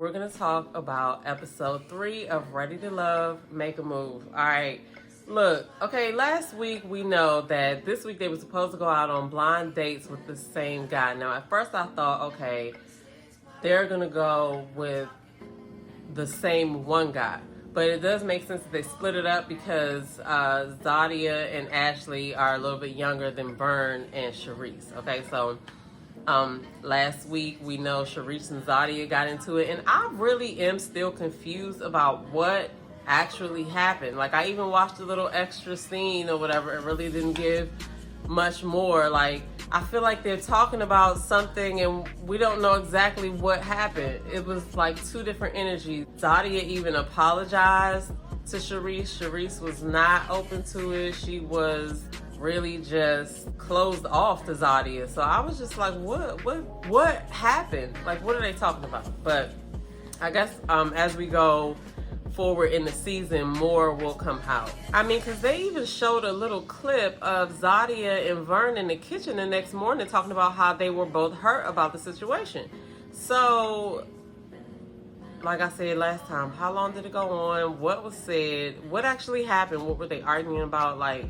We're going to talk about episode 3 of Ready to Love, Make a Move. All right. Look, okay, last week we know that this week they were supposed to go out on blind dates with the same guy. Now, at first I thought, okay, they're going to go with the same one guy. But it does make sense that they split it up because Zadia and Ashley are a little bit younger than Vern and Shareese. Okay, so last week we know Shareese and Zadia got into it, and I really am still confused about what actually happened. Like, I even watched a little extra scene or whatever. It really didn't give much more. Like, I feel like they're talking about something and we don't know exactly what happened. It was like two different energies. Zadia even apologized to Shareese. Shareese was not open to it. She was really just closed off to Zadia. So I was just like, what happened? Like, what are they talking about? But I guess as we go forward in the season, more will come out. I mean, because they even showed a little clip of Zadia and Vern in the kitchen the next morning talking about how they were both hurt about the situation. So, like I said last time, how long did it go on? What was said? What actually happened? What were they arguing about? Like,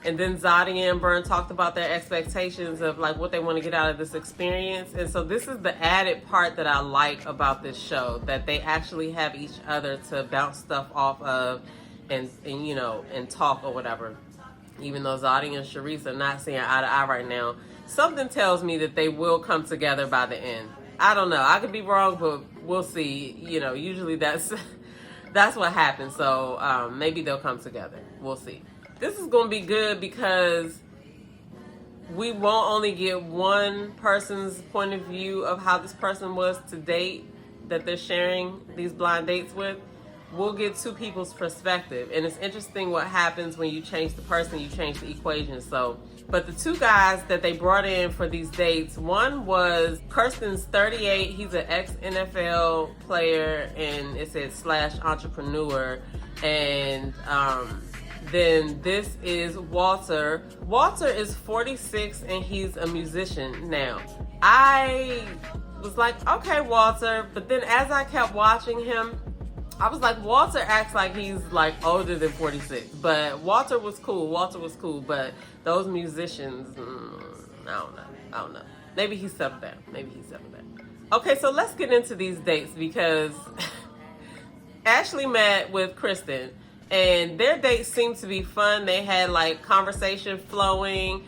and then Zadia and Vern talked about their expectations of like what they want to get out of this experience. And so this is the added part that I like about this show, that they actually have each other to bounce stuff off of and you know, and talk or whatever. Even though Zadia and Shareese are not seeing eye to eye right now, something tells me that they will come together by the end. I don't know. I could be wrong, but we'll see. You know, usually that's what happens. So maybe they'll come together. We'll see. This is going to be good because we won't only get one person's point of view of how this person was to date that they're sharing these blind dates with. We'll get two people's perspective. And it's interesting what happens when you change the person, you change the equation. So, but the two guys that they brought in for these dates, one was Kirsten's 38. He's an ex-NFL player, and it said / entrepreneur. And, then this is Walter. Walter is 46 and he's a musician now. I was like, okay, Walter. But then as I kept watching him, I was like, Walter acts like he's like older than 46. But Walter was cool. But those musicians, I don't know. Maybe he settled down. Okay, so let's get into these dates because Ashley met with Kristen. And their date seemed to be fun. They had like conversation flowing.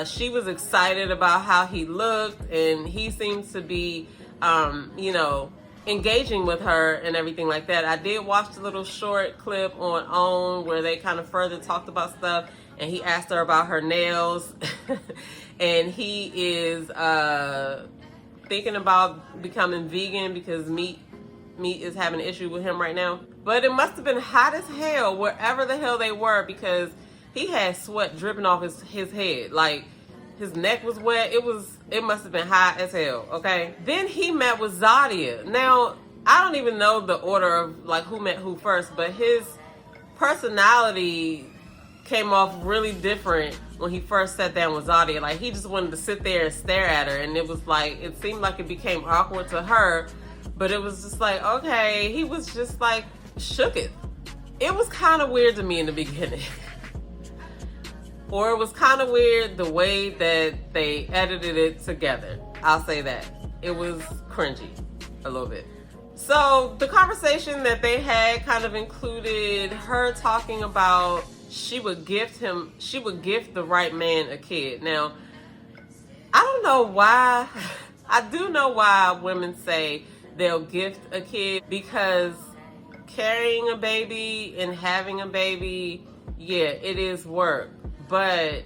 She was excited about how he looked, and he seemed to be, you know, engaging with her and everything like that. I did watch the little short clip on OWN where they kind of further talked about stuff, and he asked her about her nails, and he is thinking about becoming vegan because meat is having an issue with him right now. But it must have been hot as hell wherever the hell they were because he had sweat dripping off his head. Like, his neck was wet. It must have been hot as hell, okay? Then he met with Zadia. Now, I don't even know the order of like who met who first, but his personality came off really different when he first sat down with Zadia. Like, he just wanted to sit there and stare at her, and it was like, it seemed like it became awkward to her. But it was just like, okay, he was just like shook it. It was kind of weird to me in the beginning. Or it was kind of weird the way that they edited it together. I'll say that. It was cringy a little bit. So the conversation that they had kind of included her talking about she would gift the right man a kid. Now, I don't know why. I do know why women say they'll gift a kid, because carrying a baby and having a baby, yeah, it is work. But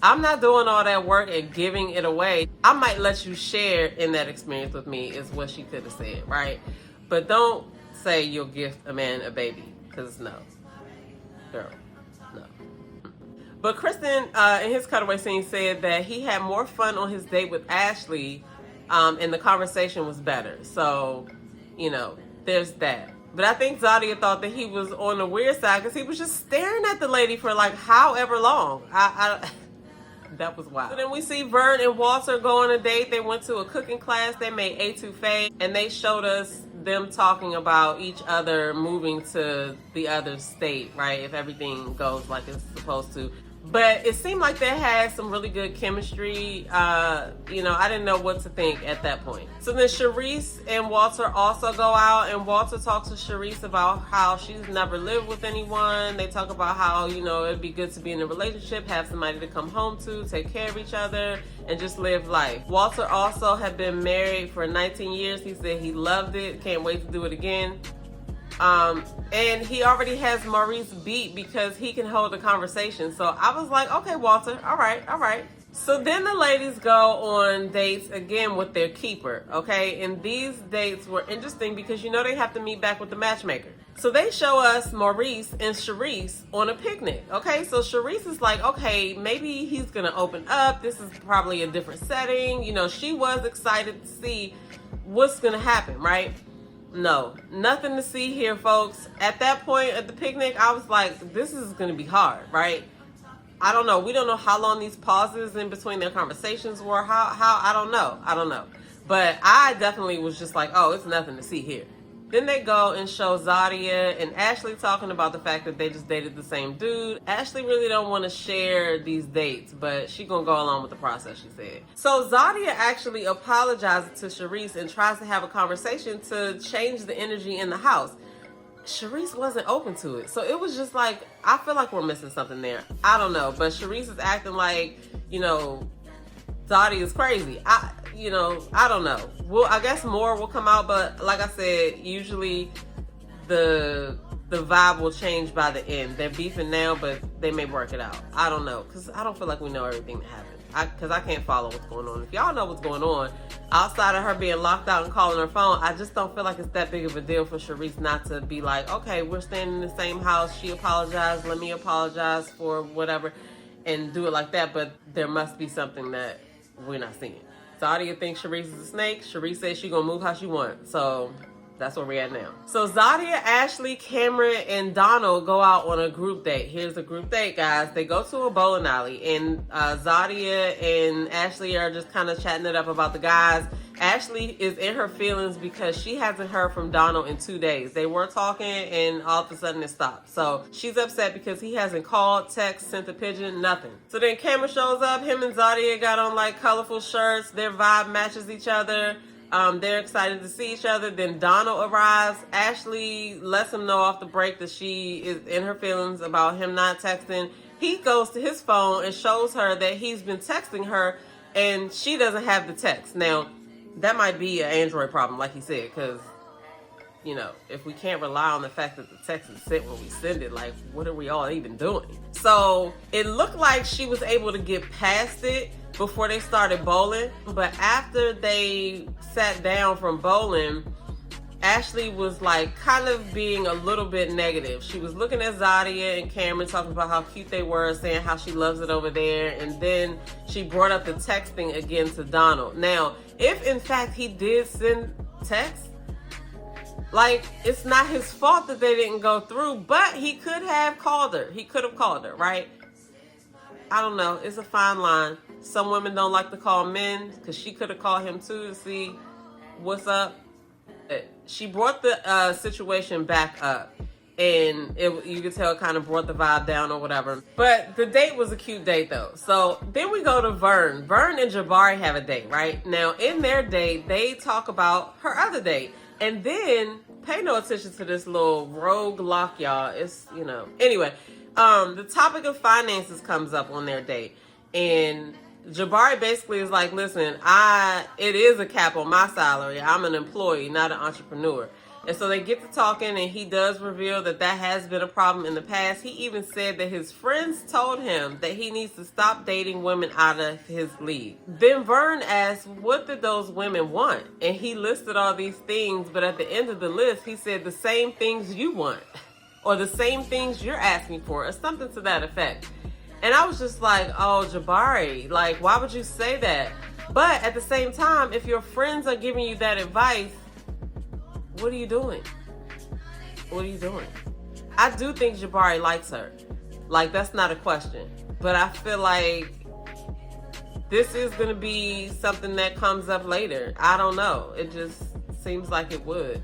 I'm not doing all that work and giving it away. I might let you share in that experience with me, is what she could have said, right? But don't say you'll gift a man a baby, because no. Girl, no. But Kristen, in his cutaway scene, said that he had more fun on his date with Ashley, and the conversation was better. So, you know, there's that. But I think Zadia thought that he was on the weird side because he was just staring at the lady for like however long. That was wild. So then we see Vern and Walter go on a date. They went to a cooking class. They made etouffee, and they showed us them talking about each other moving to the other state, right? If everything goes like it's supposed to. But it seemed like they had some really good chemistry. I didn't know what to think at that point. So then Shareese and Walter also go out, and Walter talks to Shareese about how she's never lived with anyone. They talk about how, it'd be good to be in a relationship, have somebody to come home to, take care of each other, and just live life. Walter also had been married for 19 years. He said he loved it, can't wait to do it again. And he already has Maurice beat because he can hold a conversation. So I was like, okay, Walter, all right. So then the ladies go on dates again with their keeper, okay? And these dates were interesting because they have to meet back with the matchmaker. So they show us Maurice and Shareese on a picnic, okay? So Shareese is like, okay, maybe he's gonna open up. This is probably a different setting. She was excited to see what's gonna happen, right? No, nothing to see here, folks. At that point at the picnic, I was like, this is going to be hard, right? I don't know. We don't know how long these pauses in between their conversations were. How I don't know. But I definitely was just like, oh, it's nothing to see here. Then they go and show Zadia and Ashley talking about the fact that they just dated the same dude. Ashley really don't want to share these dates, but she gonna go along with the process, she said. So Zadia actually apologizes to Shareese and tries to have a conversation to change the energy in the house. Shareese wasn't open to it. So it was just like, I feel like we're missing something there. I don't know, but Shareese is acting like, Zadia is crazy. I don't know. Well, I guess more will come out, but like I said, usually the vibe will change by the end. They're beefing now, but they may work it out. I don't know, because I don't feel like we know everything that happened. Because I can't follow what's going on. If y'all know what's going on, outside of her being locked out and calling her phone, I just don't feel like it's that big of a deal for Shareese not to be like, okay, we're staying in the same house. She apologized. Let me apologize for whatever, and do it like that. But there must be something that we're not seeing. Zadia thinks Shareese is a snake. Shareese says she's gonna move how she wants. So that's where we're at now. So Zadia, Ashley, Cameron, and Donald go out on a group date. Here's a group date, guys. They go to a bowling alley, and Zadia and Ashley are just kind of chatting it up about the guys. Ashley is in her feelings because she hasn't heard from Donald in 2 days. They were talking, and all of a sudden it stopped. So she's upset because he hasn't called, text, sent a pigeon, nothing. So then Cameron shows up. Him and Zadia got on like colorful shirts. Their vibe matches each other. They're excited to see each other. Then Donald arrives. Ashley lets him know off the break that she is in her feelings about him not texting. He goes to his phone and shows her that he's been texting her, and she doesn't have the text. Now, that might be an Android problem, like he said, because, if we can't rely on the fact that the text is sent when we send it, like, what are we all even doing? So it looked like she was able to get past it before they started bowling, but after they sat down from bowling, Ashley was like kind of being a little bit negative. She was looking at Zadia and Cameron, talking about how cute they were, saying how she loves it over there, and then she brought up the texting again to Donald. Now, if in fact he did send text, like, it's not his fault that they didn't go through, but he could have called her. He could have called her, right? I don't know. It's a fine line. Some women don't like to call men, because she could have called him too to see what's up. She brought the situation back up, and you could tell it kind of brought the vibe down or whatever. But the date was a cute date, though. So then we go to Vern. Vern and Jabari have a date, right? Now, in their date, they talk about her other date. And then, pay no attention to this little rogue lock, y'all. It's, Anyway, the topic of finances comes up on their date. And Jabari basically is like, listen, it is a cap on my salary. I'm an employee, not an entrepreneur. And so they get to talking, and he does reveal that has been a problem in the past. He even said that his friends told him that he needs to stop dating women out of his league. Then Vern asked, what did those women want? And he listed all these things, but at the end of the list, he said the same things you want, or the same things you're asking for, or something to that effect. And I was just like, oh, Jabari, like, why would you say that? But at the same time, if your friends are giving you that advice, what are you doing? What are you doing? I do think Jabari likes her. Like, that's not a question. But I feel like this is going to be something that comes up later. I don't know. It just seems like it would.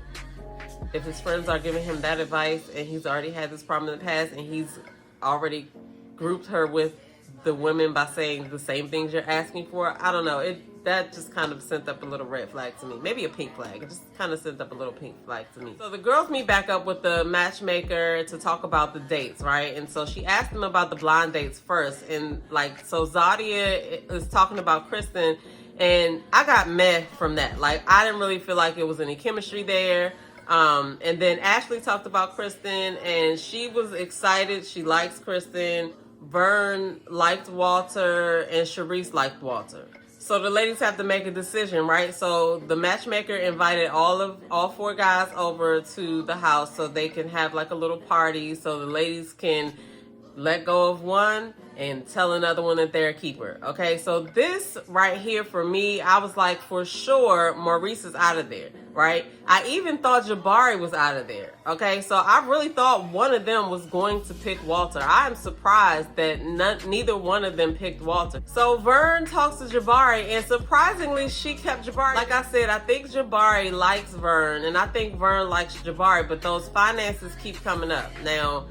If his friends are giving him that advice and he's already had this problem in the past and he's already grouped her with the women by saying the same things you're asking for, I don't know. That just kind of sent up a little red flag to me. Maybe a pink flag. It just kind of sent up a little pink flag to me. So the girls meet back up with the matchmaker to talk about the dates, right? And so she asked them about the blind dates first. And like, so Zadia is talking about Kristen, and I got meh from that. Like, I didn't really feel like it was any chemistry there. And then Ashley talked about Kristen, and she was excited. She likes Kristen. Vern liked Walter, and Shareese liked Walter. So the ladies have to make a decision, right? So the matchmaker invited all 4 guys over to the house so they can have like a little party, so the ladies can let go of one and tell another one that they're a keeper. Okay, so this right here for me, I was like, for sure Maurice is out of there, right? I even thought Jabari was out of there. Okay, so I really thought one of them was going to pick Walter. I am surprised that neither one of them picked Walter. So Vern talks to Jabari, and surprisingly she kept Jabari. Like I said, I think Jabari likes Vern, and I think Vern likes Jabari, but those finances keep coming up. Now,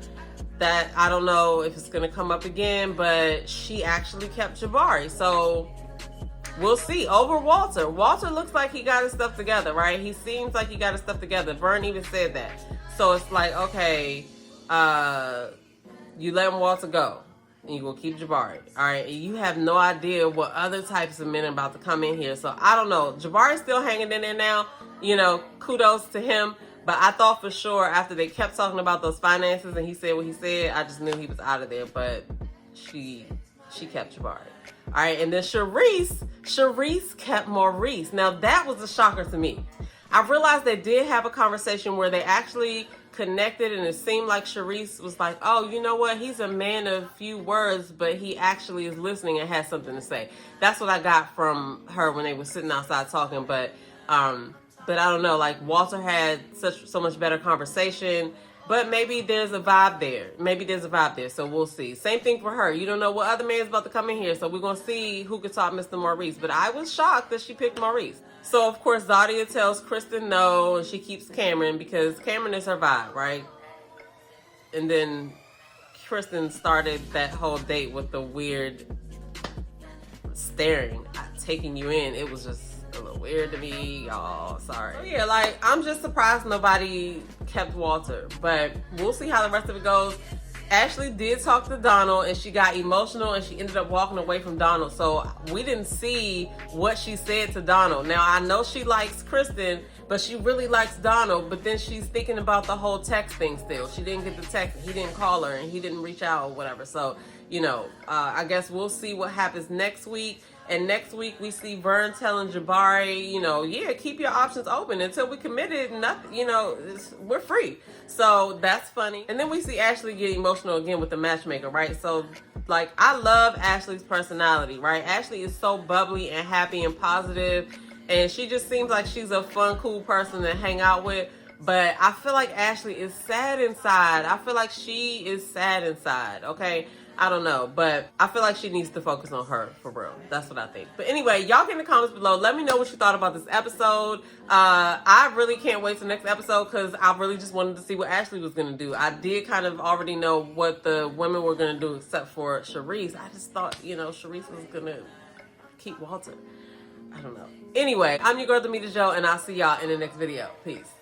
that I don't know if it's gonna come up again, but she actually kept Jabari. So we'll see. Over Walter. Walter looks like he got his stuff together, right? He seems like he got his stuff together. Vern even said that. So it's like, okay, you letting Walter go, and you will keep Jabari. All right, and you have no idea what other types of men are about to come in here. So I don't know. Jabari's still hanging in there now. You know, kudos to him. But I thought for sure after they kept talking about those finances and he said what he said, I just knew he was out of there. But she kept Jabari. All right, and then Shareese kept Maurice. Now that was a shocker to me. I realized they did have a conversation where they actually connected, and it seemed like Shareese was like, oh, you know what? He's a man of few words, but he actually is listening and has something to say. That's what I got from her when they were sitting outside talking. But I don't know, like Walter had so much better conversation, but maybe there's a vibe there. So we'll see. Same thing for her. You don't know what other man's about to come in here, so we're going to see who can top Mr. Maurice. But I was shocked that she picked Maurice. So, of course, Zadia tells Kristen no, and she keeps Cameron because Cameron is her vibe, right? And then Kristen started that whole date with the weird staring, taking you in. It was just a little weird to me, y'all. Sorry. So yeah, like, I'm just surprised nobody kept Walter, but we'll see how the rest of it goes. Ashley did talk to Donald, and she got emotional, and she ended up walking away from Donald. So we didn't see what she said to Donald. Now, I know she likes Kristen, but she really likes Donald, but then she's thinking about the whole text thing still. She didn't get the text, he didn't call her, and he didn't reach out or whatever. So, you know, I guess we'll see what happens next week. And next week we see Vern telling Jabari, you know, yeah, keep your options open until we committed. Nothing, you know, we're free. So that's funny. And then we see Ashley get emotional again with the matchmaker, right? So, like, I love Ashley's personality, right? Ashley is so bubbly and happy and positive, and she just seems like she's a fun, cool person to hang out with. But I feel like Ashley is sad inside. I feel like she is sad inside, okay? I don't know, but I feel like she needs to focus on her, for real. That's what I think. But anyway, y'all get in the comments below. Let me know what you thought about this episode. I really can't wait till next episode because I really just wanted to see what Ashley was going to do. I did kind of already know what the women were going to do except for Shareese. I just thought, you know, Shareese was going to keep Walter. I don't know. Anyway, I'm your girl, Demetra Joe, and I'll see y'all in the next video. Peace.